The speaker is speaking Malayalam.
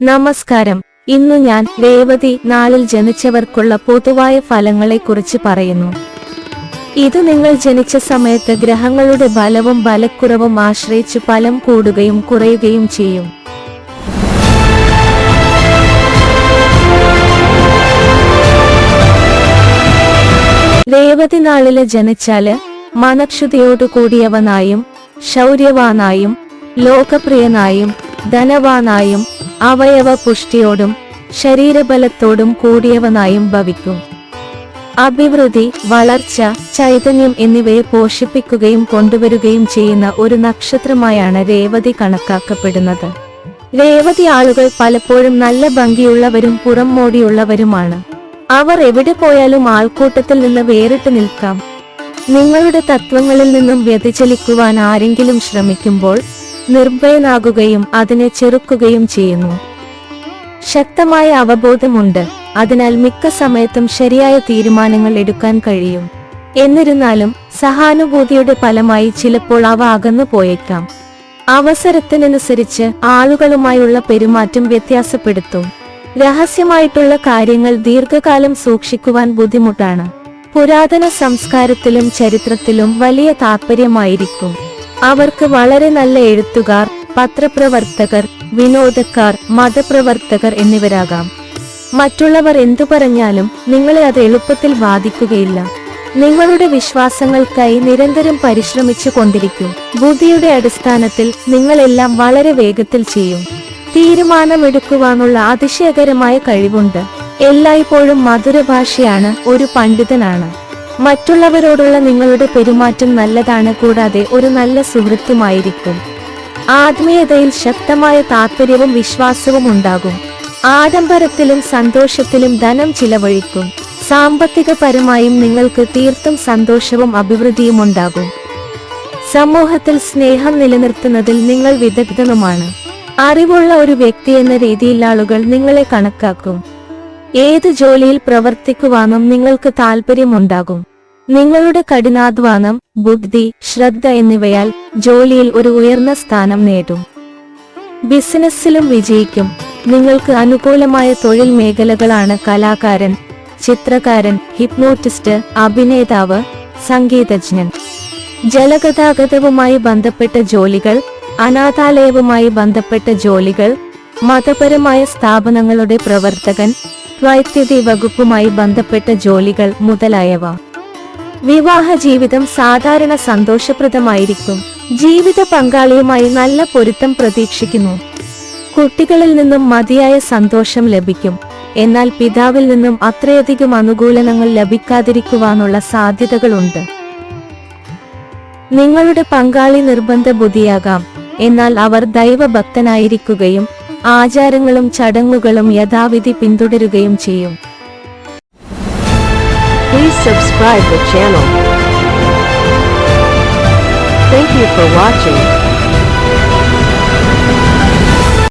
നമസ്കാരം. ഇന്നു ഞാൻ രേവതി നാളിൽ ജനിച്ചവർക്കുള്ള പൊതുവായ ഫലങ്ങളെക്കുറിച്ച് പറയുന്നു. ഇത് നിങ്ങൾ ജനിച്ച സമയത്ത് ഗ്രഹങ്ങളുടെ ബലവും ബലക്കുറവും ആശ്രയിച്ച് ഫലം കൂടുകയും കുറയുകയും ചെയ്യും. രേവതി നാളില് ജനിച്ചാല് മനക്ഷുതിയോടു കൂടിയവനായും ശൗര്യവാനായും ലോകപ്രിയനായും ധനവാനായും അവയവ പുഷ്ടിയോടും ശരീരബലത്തോടും കൂടിയവനായും ഭവിക്കും. അഭിവൃദ്ധി, വളർച്ച, ചൈതന്യം എന്നിവയെ പോഷിപ്പിക്കുകയും കൊണ്ടുവരികയും ചെയ്യുന്ന ഒരു നക്ഷത്രമായാണ് രേവതി കണക്കാക്കപ്പെടുന്നത്. രേവതി ആളുകൾ പലപ്പോഴും നല്ല ഭംഗിയുള്ളവരും പുറം മോടിയുള്ളവരുമാണ്. അവർ എവിടെ പോയാലും ആൾക്കൂട്ടത്തിൽ നിന്ന് വേറിട്ട് നിൽക്കാം. നിങ്ങളുടെ തത്വങ്ങളിൽ നിന്നും വ്യതിചലിക്കുവാൻ ആരെങ്കിലും ശ്രമിക്കുമ്പോൾ നിർഭയനാകുകയും അതിനെ ചെറുക്കുകയും ചെയ്യുന്നു. ശക്തമായ അവബോധമുണ്ട്, അതിനാൽ മിക്ക സമയത്തും ശരിയായ തീരുമാനങ്ങൾ എടുക്കാൻ കഴിയും. എന്നിരുന്നാലും സഹാനുഭൂതിയുടെ ഫലമായി ചിലപ്പോൾ അവ അകന്നു പോയേക്കാം. അവസരത്തിനനുസരിച്ച് ആളുകളുമായുള്ള പെരുമാറ്റം വ്യത്യാസപ്പെടുത്തും. രഹസ്യമായിട്ടുള്ള കാര്യങ്ങൾ ദീർഘകാലം സൂക്ഷിക്കുവാൻ ബുദ്ധിമുട്ടാണ്. പുരാതന സംസ്കാരത്തിലും ചരിത്രത്തിലും വലിയ താൽപര്യമായിരിക്കും. അവർക്ക് വളരെ നല്ല എഴുത്തുകാർ, പത്രപ്രവർത്തകർ, വിനോദക്കാർ, മതപ്രവർത്തകർ എന്നിവരാകാം. മറ്റുള്ളവർ എന്തു പറഞ്ഞാലും നിങ്ങളെ അത് എളുപ്പത്തിൽ ബാധിക്കുകയില്ല. നിങ്ങളുടെ വിശ്വാസങ്ങൾക്കായി നിരന്തരം പരിശ്രമിച്ചു കൊണ്ടിരിക്കും. ബുദ്ധിയുടെ അടിസ്ഥാനത്തിൽ നിങ്ങളെല്ലാം വളരെ വേഗത്തിൽ ചെയ്യും. തീരുമാനമെടുക്കുവാനുള്ള അതിശയകരമായ കഴിവുണ്ട്. എല്ലായ്പ്പോഴും മധുരഭാഷയാണ്, ഒരു പണ്ഡിതനാണ്. മറ്റുള്ളവരോടുള്ള നിങ്ങളുടെ പെരുമാറ്റം നല്ലതാണ്, കൂടാതെ ഒരു നല്ല സുഹൃത്തുമായിരിക്കും. ആത്മീയതയിൽ ശക്തമായ താൽപര്യവും വിശ്വാസവും ഉണ്ടാകും. ആഡംബരത്തിലും സന്തോഷത്തിലും ധനം ചിലവഴിക്കും. സാമ്പത്തികപരമായും നിങ്ങൾക്ക് തീർത്തും സന്തോഷവും അഭിവൃദ്ധിയും ഉണ്ടാകും. സമൂഹത്തിൽ സ്നേഹം നിലനിർത്തുന്നതിൽ നിങ്ങൾ വിദഗ്ധനുമാണ്. അറിവുള്ള ഒരു വ്യക്തി എന്ന രീതിയിൽ ആളുകൾ നിങ്ങളെ കണക്കാക്കും. ഏത് ജോലിയിൽ പ്രവർത്തിക്കുവാനും നിങ്ങൾക്ക് താൽപര്യമുണ്ടാകും. നിങ്ങളുടെ കഠിനാധ്വാനം, ബുദ്ധി, ശ്രദ്ധ എന്നിവയാൽ ജോലിയിൽ ഒരു ഉയർന്ന സ്ഥാനം നേടും. ബിസിനസ്സിലും വിജയിക്കും. നിങ്ങൾക്ക് അനുകൂലമായ തൊഴിൽ മേഖലകളാണ് കലാകാരൻ, ചിത്രകാരൻ, ഹിപ്നോട്ടിസ്റ്റ്, അഭിനേതാവ്, സംഗീതജ്ഞൻ. ജലഗതാഗതവുമായി ബന്ധപ്പെട്ട ജോലികൾ, അനാഥാലയവുമായി ബന്ധപ്പെട്ട ജോലികൾ, മതപരമായ സ്ഥാപനങ്ങളുടെ പ്രവർത്തകൻ, വൈദ്യുതി വകുപ്പുമായി ബന്ധപ്പെട്ട ജോലികൾ മുതലായവ. വിവാഹ ജീവിതം സാധാരണ സന്തോഷപ്രദമായിരിക്കും. ജീവിത പങ്കാളിയുമായി നല്ല പൊരുത്തം പ്രതീക്ഷിക്കുന്നു. കുട്ടികളിൽ നിന്നും മതിയായ സന്തോഷം ലഭിക്കും. എന്നാൽ പിതാവിൽ നിന്നും അത്രയധികം അനുകൂലനങ്ങൾ ലഭിക്കാതിരിക്കുവാനുള്ള സാധ്യതകളുണ്ട്. നിങ്ങളുടെ പങ്കാളി നിർബന്ധ ബുദ്ധിയാകാം, എന്നാൽ അവർ ദൈവഭക്തനായിരിക്കുകയും ആചാരങ്ങളും ചടങ്ങുകളും യഥാവിധി പിന്തുടരുകയും ചെയ്യും. Please subscribe the channel. Thank you for watching.